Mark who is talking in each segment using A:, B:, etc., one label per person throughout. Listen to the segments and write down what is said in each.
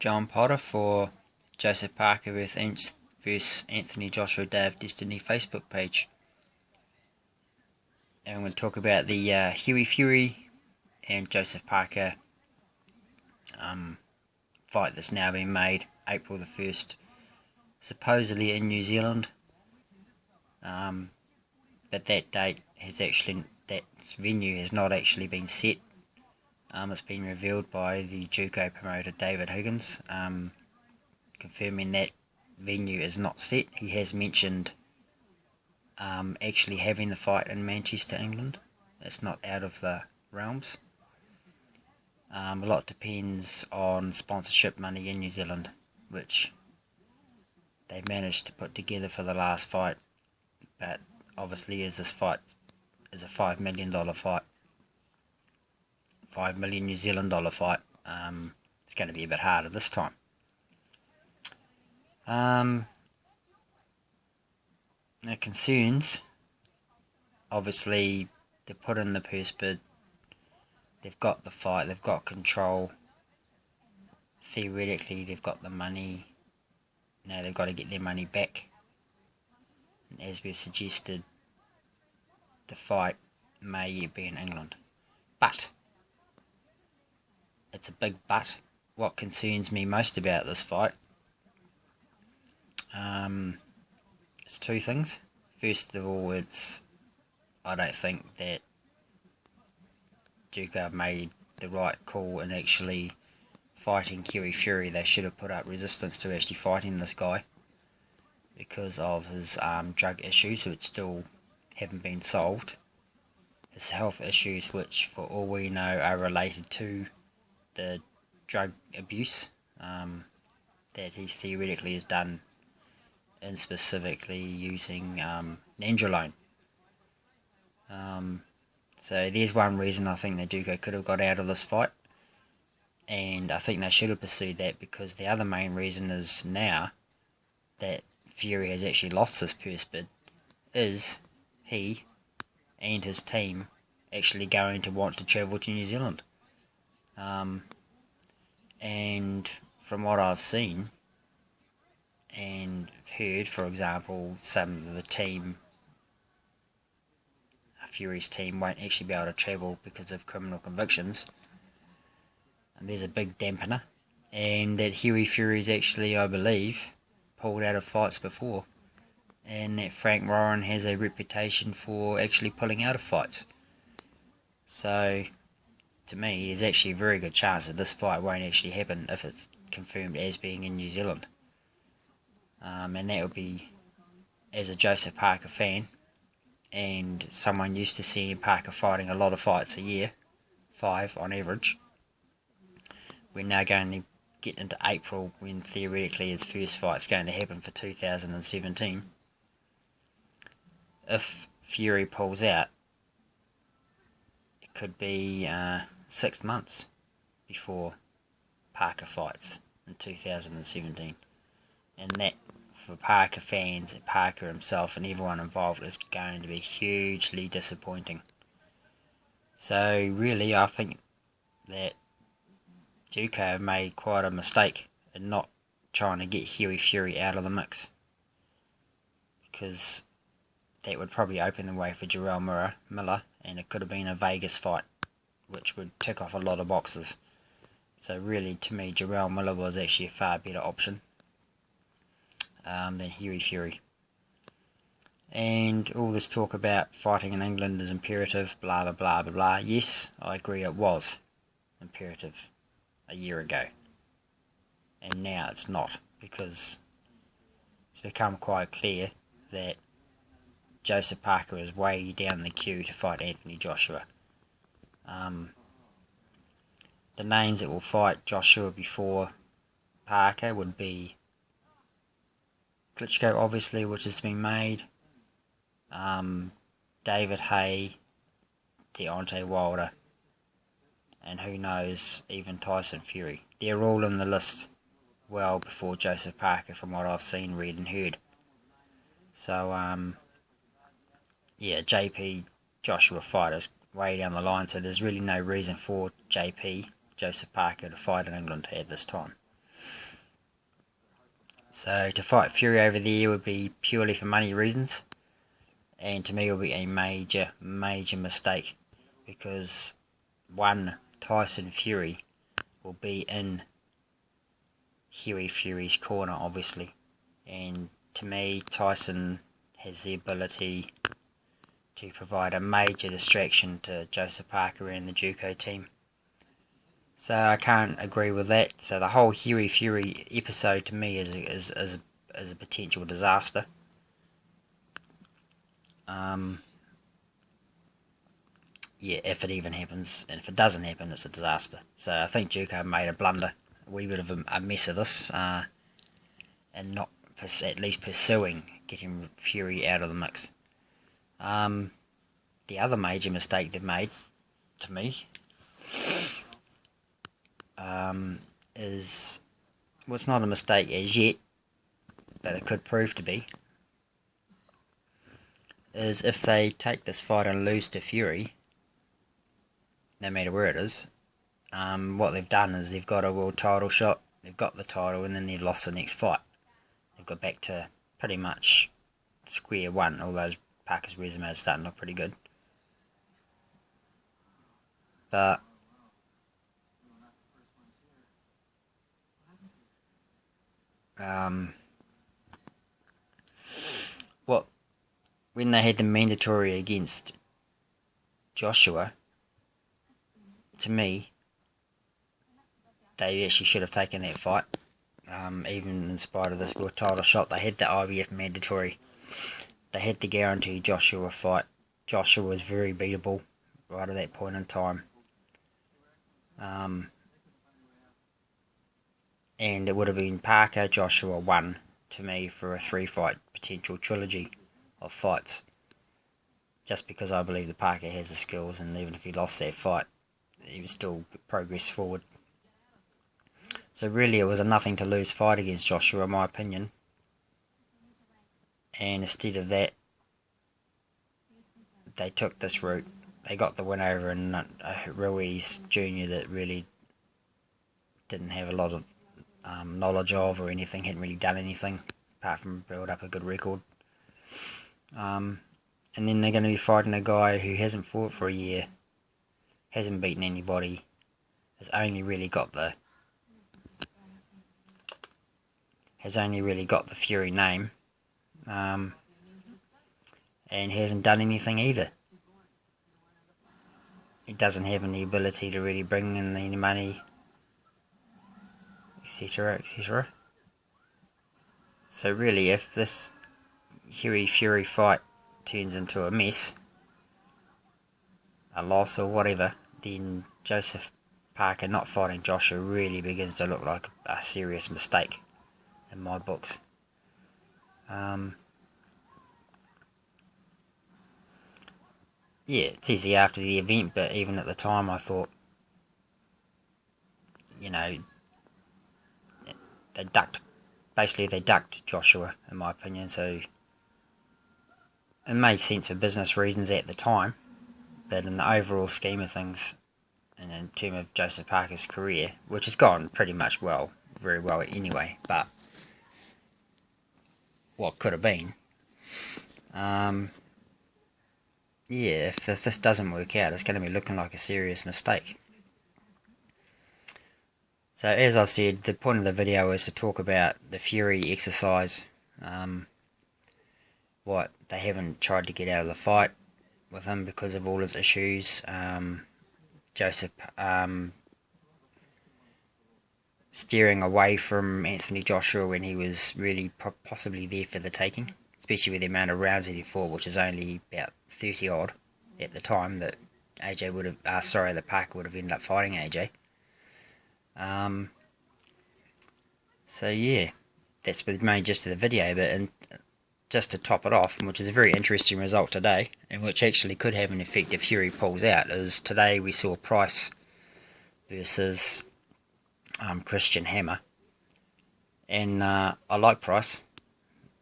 A: John Potter for Joseph Parker vs Anthony Joshua Day of Destiny Facebook page. And I'm going to talk about the Hughie Fury and Joseph Parker fight that's now been made, April the 1st, supposedly in New Zealand. But that date has actually, that venue has not actually been set. It's been revealed by the Juco promoter David Higgins, confirming that venue is not set. He has mentioned actually having the fight in Manchester, England. It's not out of the realms. A lot depends on sponsorship money in New Zealand, which they managed to put together for the last fight. But obviously, as this fight is a $5 million fight, $5 million New Zealand dollar fight, it's going to be a bit harder this time. Now, concerns, obviously, they put in the purse bid, they've got the fight, they've got control, theoretically they've got the money. Now they've got to get their money back, and as we've suggested, the fight may yet be in England. But it's a big but. What concerns me most about this fight, it's two things. First of all, I don't think that Juco made the right call in actually fighting Hughie Fury. They should have put up resistance to actually fighting this guy because of his drug issues, which still haven't been solved. His health issues, which for all we know are related to the drug abuse that he theoretically has done, and specifically using nandrolone. So there's one reason I think that Juco could have got out of this fight, and I think they should have pursued that, because the other main reason is now that Fury has actually lost his purse bid, is he and his team actually going to want to travel to New Zealand. And from what I've seen and heard, for example, some of the team, Fury's team, won't actually be able to travel because of criminal convictions, and there's a big dampener, and that Hughie Fury's actually, I believe, pulled out of fights before, and that Frank Warren has a reputation for actually pulling out of fights. So to me, there's actually a very good chance that this fight won't actually happen if it's confirmed as being in New Zealand. And that would be, as a Joseph Parker fan, and someone used to seeing Parker fighting a lot of fights a year, 5 on average, we're now going to get into April when theoretically his first fight's going to happen for 2017. If Fury pulls out, it could be 6 months before Parker fights in 2017, and that, for Parker fans, Parker himself and everyone involved, is going to be hugely disappointing. So really, I think that Juco have made quite a mistake in not trying to get Hughie Fury out of the mix, because that would probably open the way for Jarrell Miller, and it could have been a Vegas fight, which would tick off a lot of boxes. So really, to me, Jarrell Miller was actually a far better option than Hughie Fury. And all this talk about fighting in England is imperative, blah blah blah blah blah. Yes, I agree, it was imperative a year ago, and now it's not, because it's become quite clear that Joseph Parker is way down the queue to fight Anthony Joshua. The names that will fight Joshua before Parker would be Klitschko, obviously, which has been made, David Haye, Deontay Wilder, and who knows, even Tyson Fury. They're all in the list well before Joseph Parker, from what I've seen, read and heard. So, yeah, JP Joshua fight is way down the line, so there's really no reason for Joseph Parker, to fight in England at this time. So to fight Fury over there would be purely for money reasons, and to me it would be a major mistake, because one, Tyson Fury will be in Hughie Fury's corner obviously, and to me Tyson has the ability to provide a major distraction to Joseph Parker and the Juco team. So I can't agree with that. So the whole Hughie Fury episode to me is a potential disaster. Yeah, if it even happens, and if it doesn't happen, it's a disaster. So I think Juco made a blunder, a wee bit of a mess of this, and not at least pursuing getting Fury out of the mix. The other major mistake they've made, to me, is, well, it's not a mistake as yet, but it could prove to be, is if they take this fight and lose to Fury, no matter where it is, what they've done is they've got a world title shot, they've got the title, and then they've lost the next fight. They've got back to pretty much square one, although Parker's resume is starting to look pretty good. But when they had the mandatory against Joshua, to me, they actually should have taken that fight. Even in spite of this world title shot, they had the IBF mandatory. They had the guaranteed Joshua fight. Joshua was very beatable right at that point in time. And it would have been Parker, Joshua 1 to me for a 3-fight potential trilogy of fights. Just because I believe that Parker has the skills, and even if he lost that fight, he would still progress forward. So really it was a nothing to lose fight against Joshua in my opinion. And instead of that, they took this route. They got the win over Ruiz Jr. that really didn't have a lot of knowledge of or anything, hadn't really done anything apart from build up a good record. And then they're going to be fighting a guy who hasn't fought for a year, hasn't beaten anybody, has only really got the Fury name, and hasn't done anything either. He doesn't have any ability to really bring in any money, etc, etc. So really, if this Hughie Fury fight turns into a mess, a loss or whatever, then Joseph Parker not fighting Joshua really begins to look like a serious mistake in my books. Yeah, it's easy after the event, but even at the time I thought, they ducked Joshua, in my opinion, so it made sense for business reasons at the time, but in the overall scheme of things, and in terms of Joseph Parker's career, which has gone pretty much very well anyway, but what could have been, yeah, if this doesn't work out, it's going to be looking like a serious mistake. So as I've said, the point of the video is to talk about the Fury exercise. What they haven't tried to get out of the fight with him because of all his issues. Joseph steering away from Anthony Joshua when he was really possibly there for the taking, especially with the amount of rounds that he fought, which is only about 30 odd at the time that that Parker would have ended up fighting AJ. So yeah, that's the main gist of the video. But just to top it off, which is a very interesting result today, and which actually could have an effect if Fury pulls out, is today we saw Price versus Christian Hammer, and I like Price,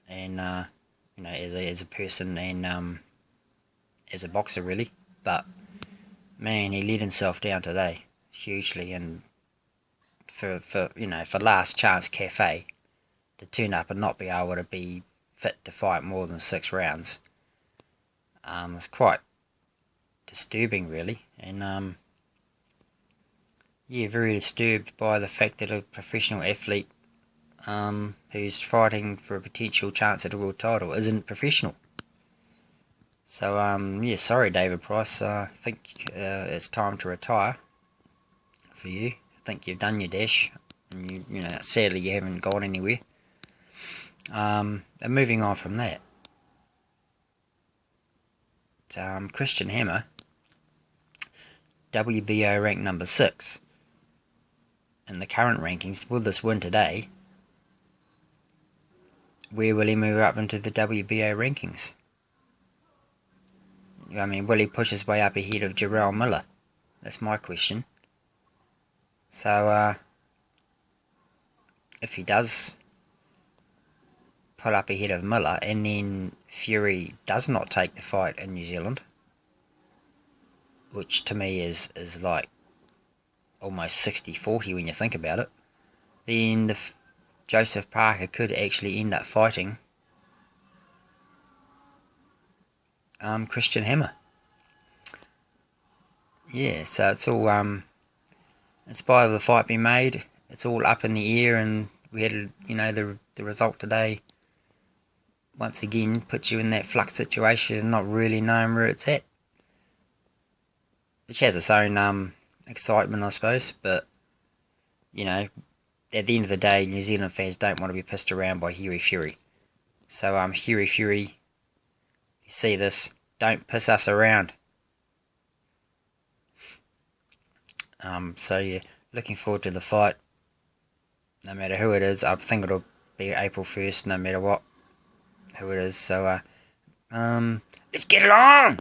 A: and as a person and as a boxer really, but man, he let himself down today hugely, and for Last Chance Cafe to turn up and not be able to be fit to fight more than 6 rounds. It's quite disturbing, really, and yeah, very disturbed by the fact that a professional athlete who's fighting for a potential chance at a world title isn't professional. So yeah, sorry David Price, I think it's time to retire for you. I think you've done your dash, and you know, sadly you haven't gone anywhere. And moving on from that, Christian Hammer, WBO ranked number 6 in the current rankings. With this win today, where will he move up into the WBO rankings? I mean, will he push his way up ahead of Jarrell Miller? That's my question. So, if he does pull up ahead of Miller, and then Fury does not take the fight in New Zealand, which to me is like almost 60-40 when you think about it, then Joseph Parker could actually end up fighting Christian Hammer. Yeah, so it's all in spite of the fight being made, it's all up in the air, and we had, you know, the result today once again puts you in that flux situation, not really knowing where it's at, which has its own excitement, I suppose. But you know, at the end of the day, New Zealand fans don't want to be pissed around by Hughie Fury. So Hughie Fury, you see this, don't piss us around. So yeah, looking forward to the fight. No matter who it is, I think it'll be April 1st, no matter who it is. So let's get it on!